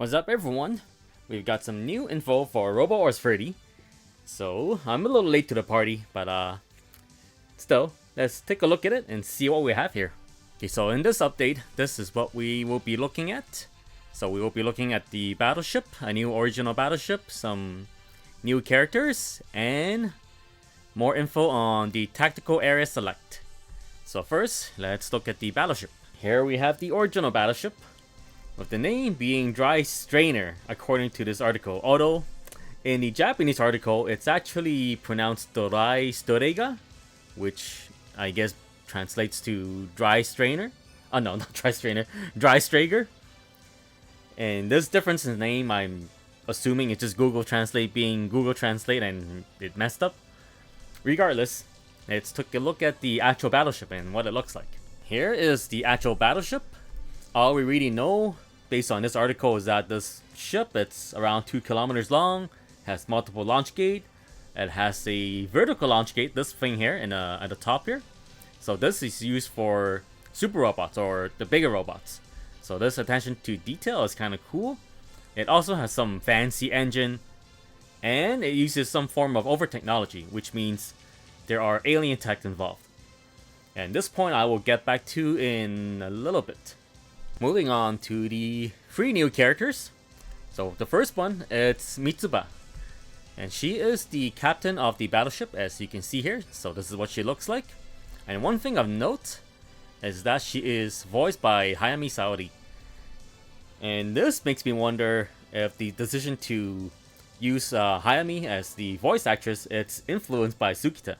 What's up, everyone? We've got some new info for Robo Wars 30. So, I'm a little late to the party, but still, let's take a look at it and see what we have here. Okay, so in this update, this is what we will be looking at. So we will be looking at the battleship, a new original battleship, some new characters, and more info on the tactical area select. So first, let's look at the battleship. Here we have the original battleship, with the name being Dry Strainer, according to this article. Although, in the Japanese article, it's actually pronounced Dry Storega, which I guess translates to Dry Strainer. Oh no, not Dry Strainer, Dry Strager. And this difference in name, I'm assuming it's just Google Translate being Google Translate and it messed up. Regardless, let's take a look at the actual battleship and what it looks like. Here is the actual battleship. All we really know, based on this article, is that this ship, it's around 2 kilometers long, has multiple launch gate. It has a vertical launch gate, this thing here, at the top here. So this is used for super robots, or the bigger robots. So this attention to detail is kind of cool. It also has some fancy engine, and it uses some form of over technology, which means there are alien tech involved. And this point I will get back to in a little bit. Moving on to the 3 new characters. So the first one, it's Mitsuba. And she is the captain of the battleship, as you can see here. So this is what she looks like. And one thing of note is that she is voiced by Hayami Saori. And this makes me wonder if the decision to use Hayami as the voice actress, it's influenced by Sugita.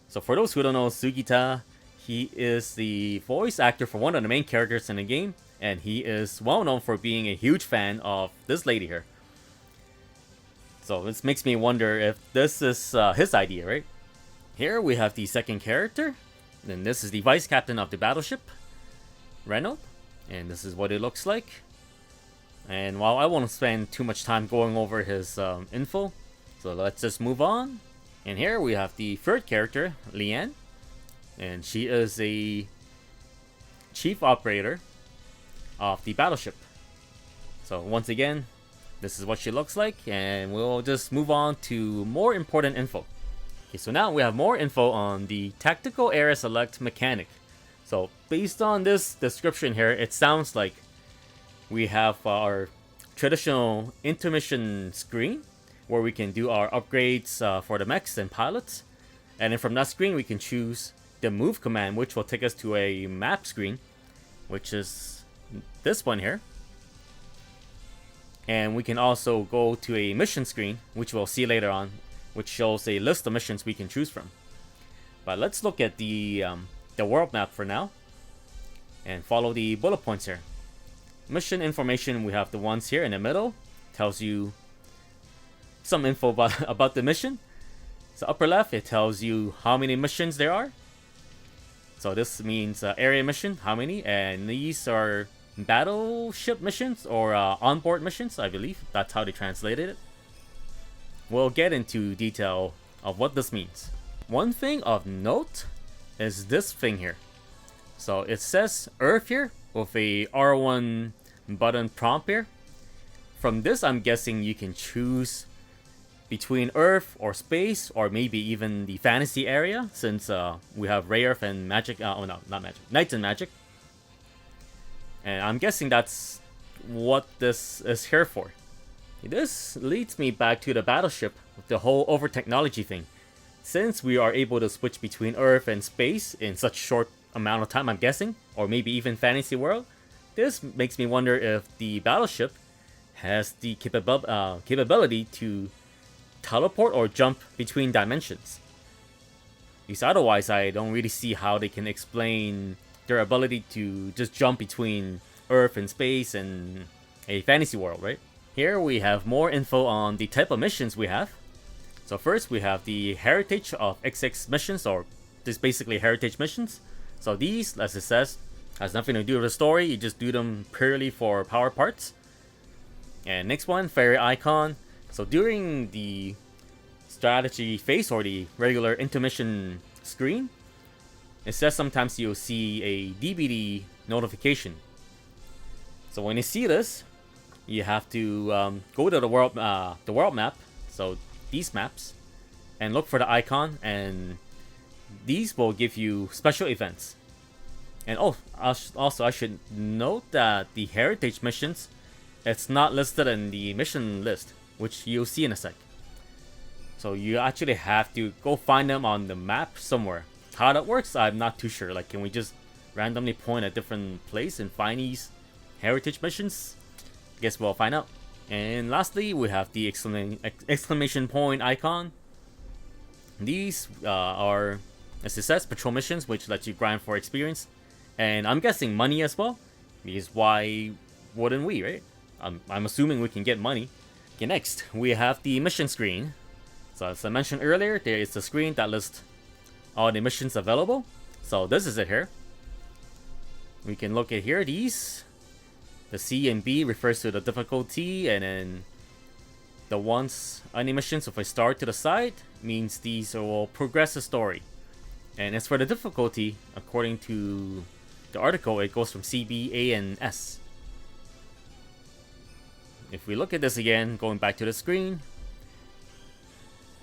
So for those who don't know Sugita, he is the voice actor for one of the main characters in the game, and he is well known for being a huge fan of this lady here. So this makes me wonder if this is his idea, right? Here we have the second character, and this is the vice captain of the battleship, Renault, and this is what it looks like. And while I won't spend too much time going over his info, so let's just move on. And here we have the third character, Lian. And she is a chief operator of the battleship. So once again, this is what she looks like, and we'll just move on to more important info. Okay, so now we have more info on the tactical area select mechanic. So based on this description here, it sounds like we have our traditional intermission screen where we can do our upgrades for the mechs and pilots. And then from that screen, we can choose the move command, which will take us to a map screen, which is this one here. And we can also go to a mission screen, which we'll see later on, which shows a list of missions we can choose from. But let's look at the world map for now and follow the bullet points here. Mission information, we have the ones here in the middle, tells you some info about the mission. So upper left, it tells you how many missions there are. So this means area mission, how many, and these are battleship missions or onboard missions, I believe. That's how they translated it. We'll get into detail of what this means. One thing of note is this thing here. So it says Earth here with a R1 button prompt here. From this, I'm guessing you can choose between Earth or space, or maybe even the fantasy area, since we have Ray Earth and Magic. Oh no, not Magic. Knights and Magic. And I'm guessing that's what this is here for. This leads me back to the battleship with the whole over technology thing. Since we are able to switch between Earth and space in such short amount of time, I'm guessing, or maybe even fantasy world, this makes me wonder if the battleship has the capability to teleport or jump between dimensions. Because otherwise, I don't really see how they can explain their ability to just jump between Earth and space and a fantasy world, right? Here we have more info on the type of missions we have. So first we have the Heritage of XX missions, or just basically Heritage missions. So these, as it says, has nothing to do with the story, you just do them purely for power parts. And next one, Fairy Icon. So during the strategy phase or the regular intermission screen, it says sometimes you'll see a DVD notification. So when you see this, you have to go to the world map, so these maps, and look for the icon, and these will give you special events. And also I should note that the heritage missions, it's not listed in the mission list, which you'll see in a sec. So you actually have to go find them on the map somewhere. How that works, I'm not too sure. Like, can we just randomly point at different place and find these heritage missions? Guess we'll find out. And lastly, we have the exclamation point icon. These are, as it says, patrol missions, which let you grind for experience. And I'm guessing money as well, because why wouldn't we, right? I'm assuming we can get money. Okay, next, we have the mission screen. So as I mentioned earlier, there is the screen that lists all the missions available. So this is it here. We can look at here, these. The C and B refers to the difficulty, and then the ones, any missions with a star to the side, means these will progress the story. And as for the difficulty, according to the article, it goes from C, B, A, and S. If we look at this again, going back to the screen,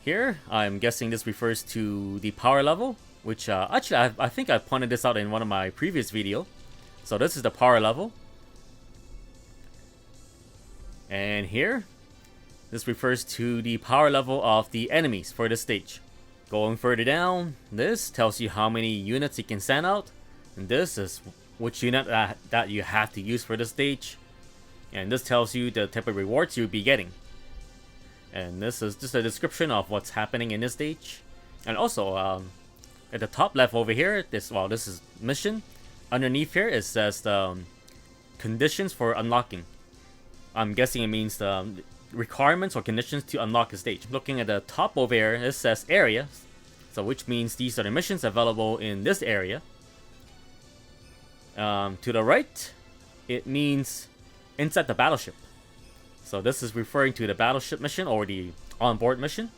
here, I'm guessing this refers to the power level, which actually I think I pointed this out in one of my previous videos. So this is the power level. And here, this refers to the power level of the enemies for this stage. Going further down, this tells you how many units you can send out. And this is which unit that you have to use for the stage. And this tells you the type of rewards you'll be getting. And this is just a description of what's happening in this stage. And also, at the top left over here, this is mission. Underneath here, it says conditions for unlocking. I'm guessing it means the requirements or conditions to unlock a stage. Looking at the top over here, it says area, so which means these are the missions available in this area. To the right, it means inside the battleship. So this is referring to the battleship mission or the onboard mission,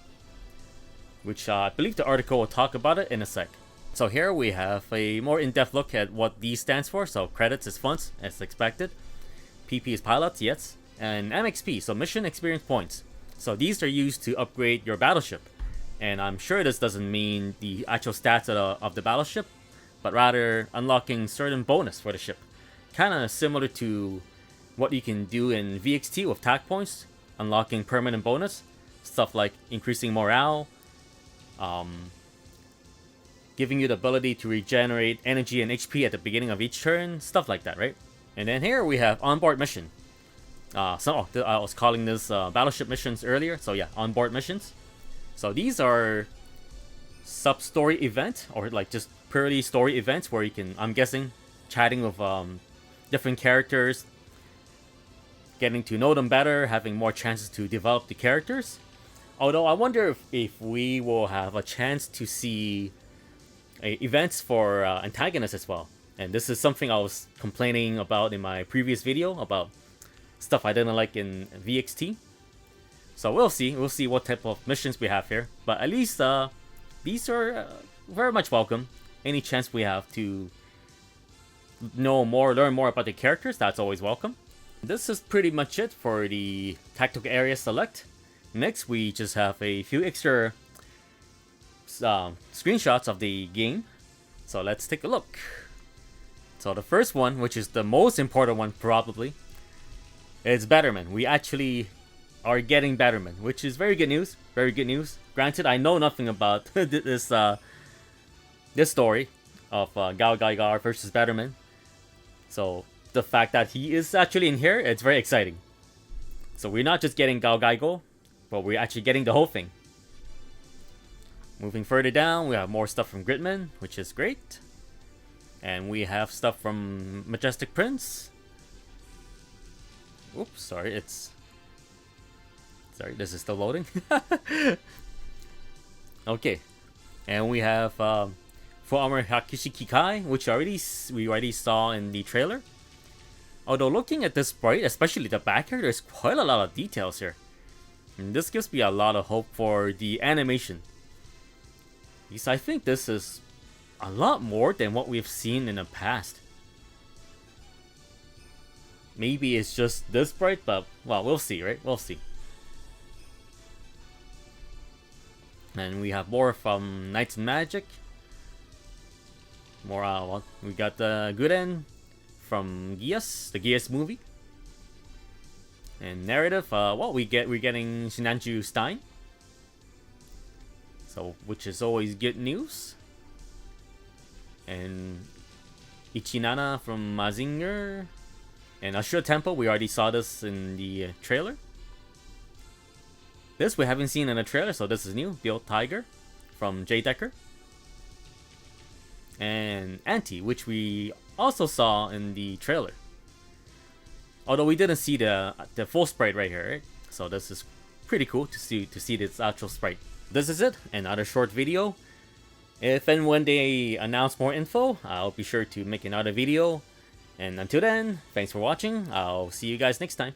which I believe the article will talk about it in a sec. So here we have a more in-depth look at what these stands for. So credits is funds, as expected. PP is pilots, yes. And MXP, so mission experience points. So these are used to upgrade your battleship. And I'm sure this doesn't mean the actual stats of the battleship, but rather unlocking certain bonus for the ship. Kind of similar to what you can do in VXT with tag points, unlocking permanent bonus. Stuff like increasing morale, giving you the ability to regenerate energy and HP at the beginning of each turn, stuff like that, right? And then here we have onboard mission. I was calling this battleship missions earlier, so yeah, onboard missions. So these are sub-story event, or like just purely story events where you can, I'm guessing, chatting with different characters, getting to know them better, having more chances to develop the characters. Although I wonder if we will have a chance to see events for antagonists as well. And this is something I was complaining about in my previous video about stuff I didn't like in VXT. So we'll see what type of missions we have here. But at least these are very much welcome. Any chance we have to learn more about the characters, that's always welcome. This is pretty much it for the tactical area select. Next, we just have a few extra screenshots of the game. So let's take a look. So the first one, which is the most important one probably, is Betterment. We actually are getting Betterment, which is very good news. Very good news. Granted, I know nothing about this story of Gao Gaigar versus Betterment. So the fact that he is actually in here, it's very exciting. So we're not just getting Gao Gaigo, but we're actually getting the whole thing. Moving further down, we have more stuff from Gridman, which is great. And we have stuff from Majestic Prince. Oops, sorry, this is still loading. Okay. And we have Full Armor Hakushi Kikai, which we already saw in the trailer. Although looking at this sprite, especially the back here, there's quite a lot of details here. And this gives me a lot of hope for the animation. Because I think this is a lot more than what we've seen in the past. maybe it's just this sprite, but well, we'll see, right? We'll see. And we have more from Knights and Magic. More, well, we got the Guden from Gias, the Gias movie. And narrative, we're getting Shinanju Stein. So, which is always good news. And Ichinana from Mazinger. And Ashura Temple, we already saw this in the trailer. This we haven't seen in a trailer, so this is new. Build Tiger from Jay Decker. And Anti, which we also saw in the trailer. Although we didn't see the full sprite right here, right? So this is pretty cool to see this actual sprite. This is it, another short video. If and when they announce more info, I'll be sure to make another video. And until then, thanks for watching. I'll see you guys next time.